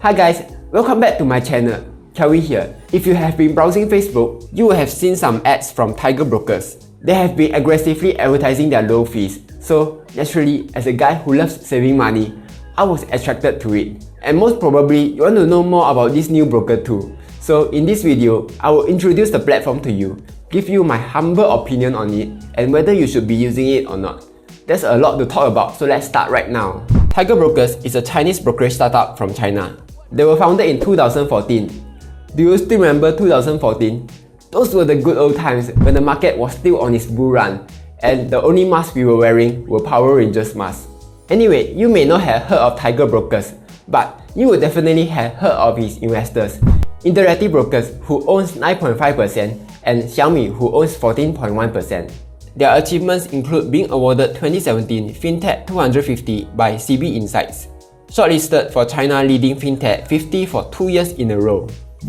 Hi guys, welcome back to my channel. Kelvin here. If you have been browsing Facebook, you will have seen some ads from Tiger Brokers. They have been aggressively advertising their low fees. So naturally, as a guy who loves saving money, I was attracted to it. And most probably, you want to know more about this new broker too. So in this video, I will introduce the platform to you, give you my humble opinion on it, and whether you should be using it or not. There's a lot to talk about, so let's start right now. Tiger Brokers is a Chinese brokerage startup from China. They were founded in 2014. Do you still remember 2014? Those were the good old times when the market was still on its bull run, and the only masks we were wearing were Power Rangers masks. Anyway, you may not have heard of Tiger Brokers, but you would definitely have heard of its investors. Interactive Brokers, who owns 9.5%, and Xiaomi, who owns 14.1%. Their achievements include being awarded 2017 FinTech 250 by CB Insights, shortlisted for China Leading FinTech 50 for 2 years in a row.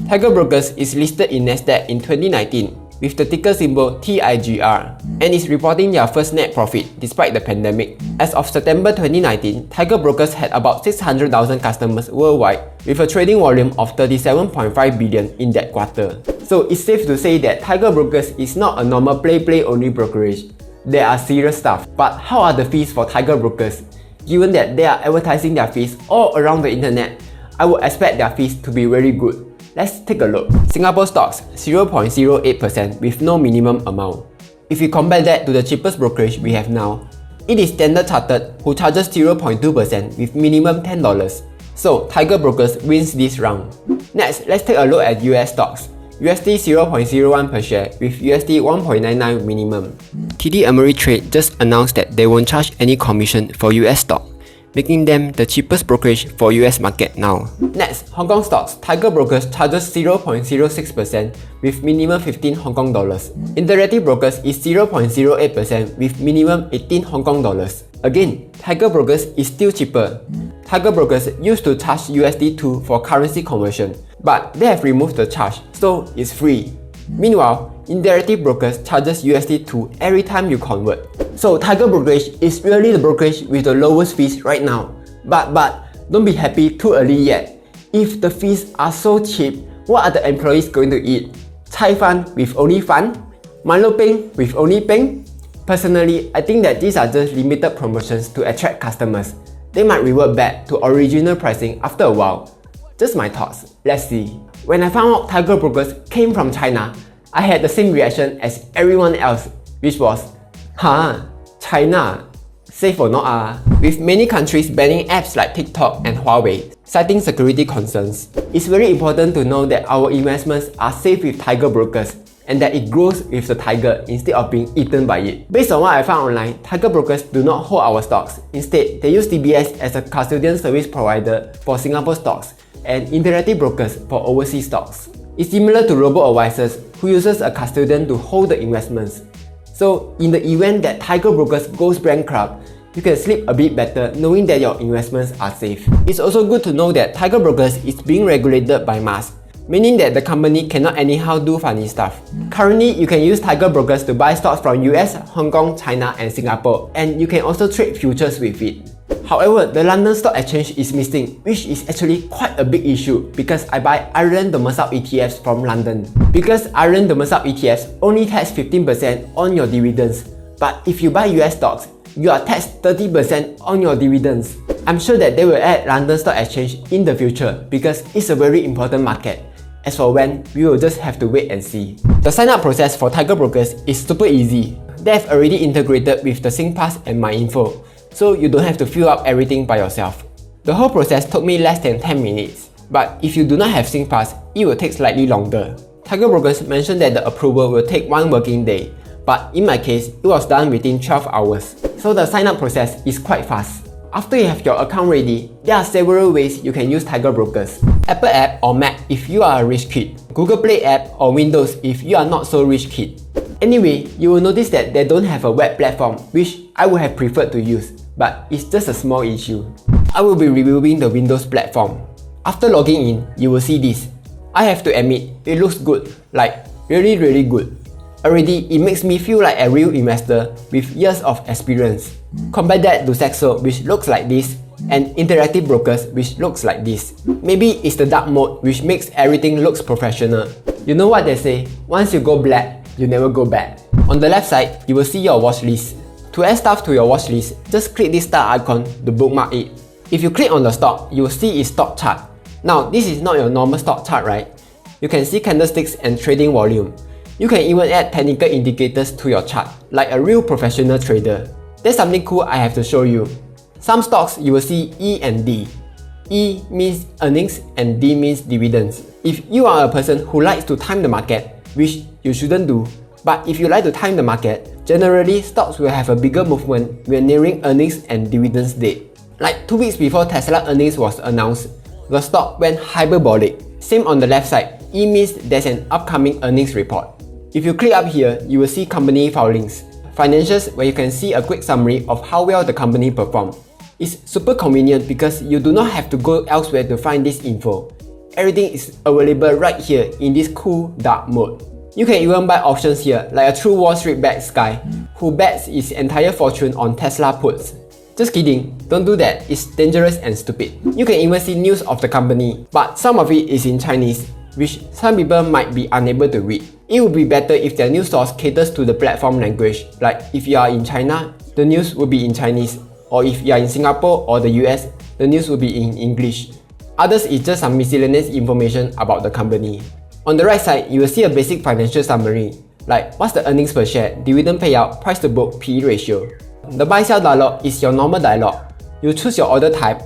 Tiger Brokers is listed in Nasdaq in 2019 with the ticker symbol TIGR and is reporting their first net profit despite the pandemic. As of September 2019, Tiger Brokers had about 600,000 customers worldwide with a trading volume of 37.5 billion in that quarter. So it's safe to say that Tiger Brokers is not a normal play only brokerage. There are serious stuff. But how are the fees for Tiger Brokers? Given that they are advertising their fees all around the internet, I would expect their fees to be very good. Let's take a look. Singapore stocks 0.08% with no minimum amount. If you compare that to the cheapest brokerage we have now, it is Standard Chartered, who charges 0.2% with minimum $10. So Tiger Brokers wins this round. Next, let's take a look at US stocks. USD 0.01 per share with USD 1.99 minimum. TD Ameritrade just announced that they won't charge any commission for US stock, making them the cheapest brokerage for US market now. Next, Hong Kong stocks. Tiger Brokers charges 0.06% with minimum 15 Hong Kong dollars. Interactive Brokers is 0.08% with minimum 18 Hong Kong dollars. Again, Tiger Brokers is still cheaper. Tiger Brokers used to charge USD2 for currency conversion, but they have removed the charge, so it's free. Meanwhile, Interactive Brokers charges USD2 every time you convert. So Tiger Brokerage is really the brokerage with the lowest fees right now. But don't be happy too early yet. If the fees are so cheap, what are the employees going to eat? Cai fan with only fan? Milo peng with only peng? Personally, I think that these are just limited promotions to attract customers. They might revert back to original pricing after a while. Just my thoughts. Let's see. When I found out Tiger Brokers came from China, I had the same reaction as everyone else, which was, China? Safe or not With many countries banning apps like TikTok and Huawei, citing security concerns, it's very important to know that our investments are safe with Tiger Brokers and that it grows with the tiger instead of being eaten by it. Based on what I found online, Tiger Brokers do not hold our stocks. Instead, they use DBS as a custodian service provider for Singapore stocks and Interactive Brokers for overseas stocks. It's similar to ROBOADVISORS, who uses a custodian to hold the investments. So in the event that Tiger Brokers goes bankrupt, you can sleep a bit better knowing that your investments are safe. It's also good to know that Tiger Brokers is being regulated by MAS, meaning that the company cannot anyhow do funny stuff. Currently, you can use Tiger Brokers to buy stocks from US, Hong Kong, China, and Singapore, and you can also trade futures with it. However, the London Stock Exchange is missing, which is actually quite a big issue because I buy Ireland domiciled ETFs from London. Because Ireland domiciled ETFs only tax 15% on your dividends, but if you buy US stocks, you are taxed 30% on your dividends. I'm sure that they will add London Stock Exchange in the future because it's a very important market. As for when, we will just have to wait and see. The sign-up process for Tiger Brokers is super easy. They have already integrated with the SingPass and MyInfo, so you don't have to fill up everything by yourself. The whole process took me less than 10 minutes, but if you do not have SingPass, it will take slightly longer. Tiger Brokers mentioned that the approval will take 1 working day, but in my case, it was done within 12 hours. So the sign-up process is quite fast. After you have your account ready, there are several ways you can use Tiger Brokers. Apple app or Mac if you are a rich kid. Google Play app or Windows if you are not so rich kid. Anyway, you will notice that they don't have a web platform, which I would have preferred to use, but it's just a small issue. I will be reviewing the Windows platform. After logging in, you will see this. I have to admit, it looks good, like really good. Already, it makes me feel like a real investor with years of experience. Compare that to Saxo, which looks like this, and interactive brokers which looks like this. Maybe it's the dark mode which makes everything looks professional. You know what they say, once you go black, you never go back. On the left side, you will see your watch list. To add stuff to your watch list, just click this star icon to bookmark it. If you click on the stock, you will see its stock chart. Now, this is not your normal stock chart, right? You can see candlesticks and trading volume. You can even add technical indicators to your chart, like a real professional trader. There's something cool I have to show you. Some stocks you will see E and D. E means earnings and D means dividends. If you are a person who likes to time the market, which you shouldn't do, but if you like to time the market, generally stocks will have a bigger movement when nearing earnings and dividends date. Like 2 weeks before Tesla earnings was announced, the stock went hyperbolic. Same on the left side, E means there's an upcoming earnings report. If you click up here, you will see company filings, financials where you can see a quick summary of how well the company performed. It's super convenient because you do not have to go elsewhere to find this info. Everything is available right here in this cool dark mode. You can even buy options here like a true Wall Street bet guy who bets his entire fortune on Tesla puts. Just kidding, don't do that, it's dangerous and stupid. You can even see news of the company, but some of it is in Chinese, which some people might be unable to read. It would be better if their news source caters to the platform language, like if you are in China, the news will be in Chinese, or if you are in Singapore or the US, the news will be in English. Others is just some miscellaneous information about the company. On the right side, you will see a basic financial summary, like what's the earnings per share, dividend payout, price to book, PE ratio. The buy-sell dialog is your normal dialog. You choose your order type,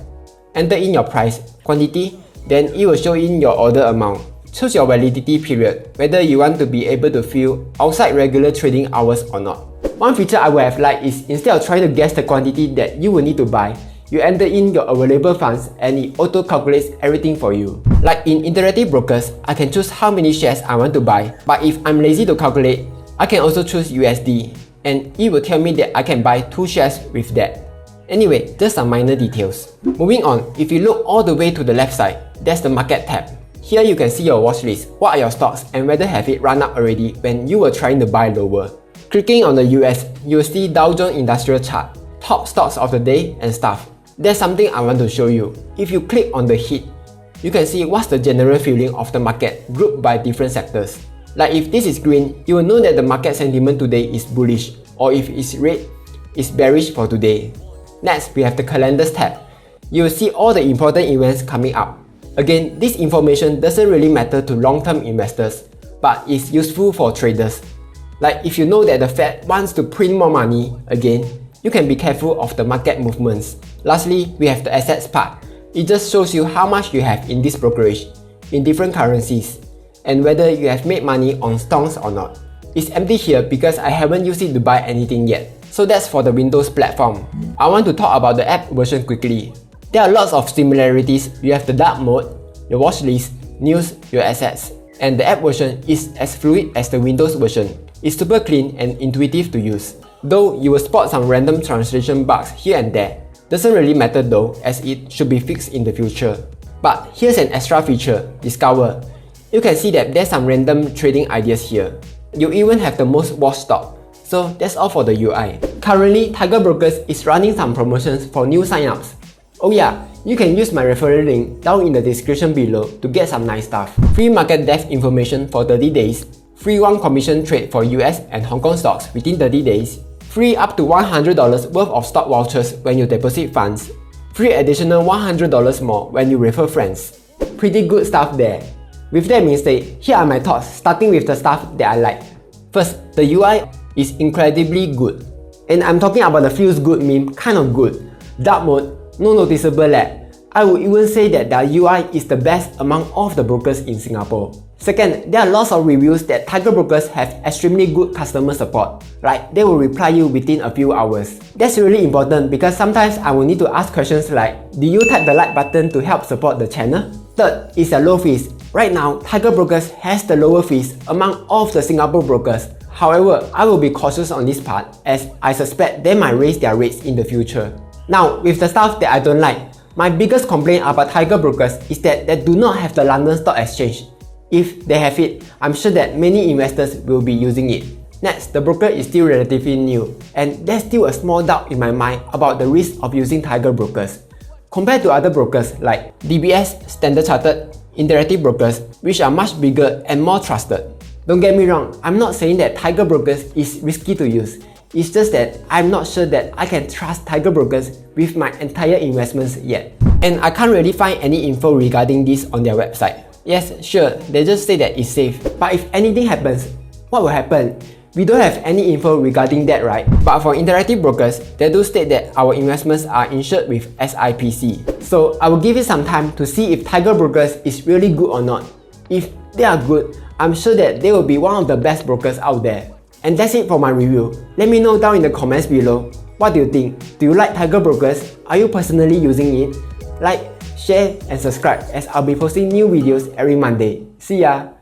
enter in your price, quantity, then it will show in your order amount. Choose your validity period, whether you want to be able to fill outside regular trading hours or not. One feature I would have liked is instead of trying to guess the quantity that you will need to buy, you enter in your available funds and it auto-calculates everything for you. Like in interactive brokers, I can choose how many shares I want to buy, but if I'm lazy to calculate, I can also choose USD, and it will tell me that I can buy 2 shares with that. Anyway, just some minor details. Moving on, if you look all the way to the left side, that's the market tab. Here you can see your watch list, what are your stocks and whether have it run up already when you were trying to buy lower. Clicking on the US, you will see Dow Jones Industrial Chart, top stocks of the day and stuff. There's something I want to show you. If you click on the heat, you can see what's the general feeling of the market grouped by different sectors. Like if this is green, you will know that the market sentiment today is bullish, or if it's red, it's bearish for today. Next, we have the calendars tab. You will see all the important events coming up. Again, this information doesn't really matter to long-term investors, but is useful for traders. Like if you know that the Fed wants to print more money again, you can be careful of the market movements. Lastly, we have the assets part. It just shows you how much you have in this brokerage, in different currencies, and whether you have made money on stocks or not. It's empty here because I haven't used it to buy anything yet. So that's for the Windows platform. I want to talk about the app version quickly. There are lots of similarities. You have the dark mode, your watch list, news, your assets, and the app version is as fluid as the Windows version. It's super clean and intuitive to use. Though you will spot some random translation bugs here and there. Doesn't really matter though, as it should be fixed in the future. But here's an extra feature, Discover. You can see that there's some random trading ideas here. You even have the most watched stock. So that's all for the UI. Currently, Tiger Brokers is running some promotions for new signups. Oh yeah, you can use my referral link down in the description below to get some nice stuff. Free market depth information for 30 days, free 1 commission trade for US and Hong Kong stocks within 30 days, free up to $100 worth of stock vouchers when you deposit funds, free additional $100 more when you refer friends. Pretty good stuff there. With that being said, here are my thoughts starting with the stuff that I like. First, the UI is incredibly good. And I'm talking about the feels good meme kind of good. Dark mode, no noticeable lag. I would even say that their UI is the best among all of the brokers in Singapore. Second, there are lots of reviews that Tiger Brokers have extremely good customer support. Like, they will reply you within a few hours. That's really important because sometimes I will need to ask questions like, do you tap the like button to help support the channel? Third is the low fees. Right now, Tiger Brokers has the lower fees among all of the Singapore brokers. However, I will be cautious on this part as I suspect they might raise their rates in the future. Now, with the stuff that I don't like, my biggest complaint about Tiger Brokers is that they do not have the London Stock Exchange. If they have it, I'm sure that many investors will be using it. Next, the broker is still relatively new, and there's still a small doubt in my mind about the risk of using Tiger Brokers. compared to other brokers like DBS, Standard Chartered, Interactive Brokers, which are much bigger and more trusted. Don't get me wrong, I'm not saying that Tiger Brokers is risky to use. It's just that I'm not sure that I can trust Tiger Brokers with my entire investments yet. And I can't really find any info regarding this on their website. Yes, sure, they just say that it's safe. But if anything happens, what will happen? We don't have any info regarding that, right? But for Interactive Brokers, they do state that our investments are insured with SIPC. So I will give it some time to see if Tiger Brokers is really good or not. If they are good, I'm sure that they will be one of the best brokers out there. And that's it for my review. Let me know down in the comments below. What do you think? Do you like Tiger Brokers? Are you personally using it? Like, share and subscribe as I'll be posting new videos every Monday. See ya!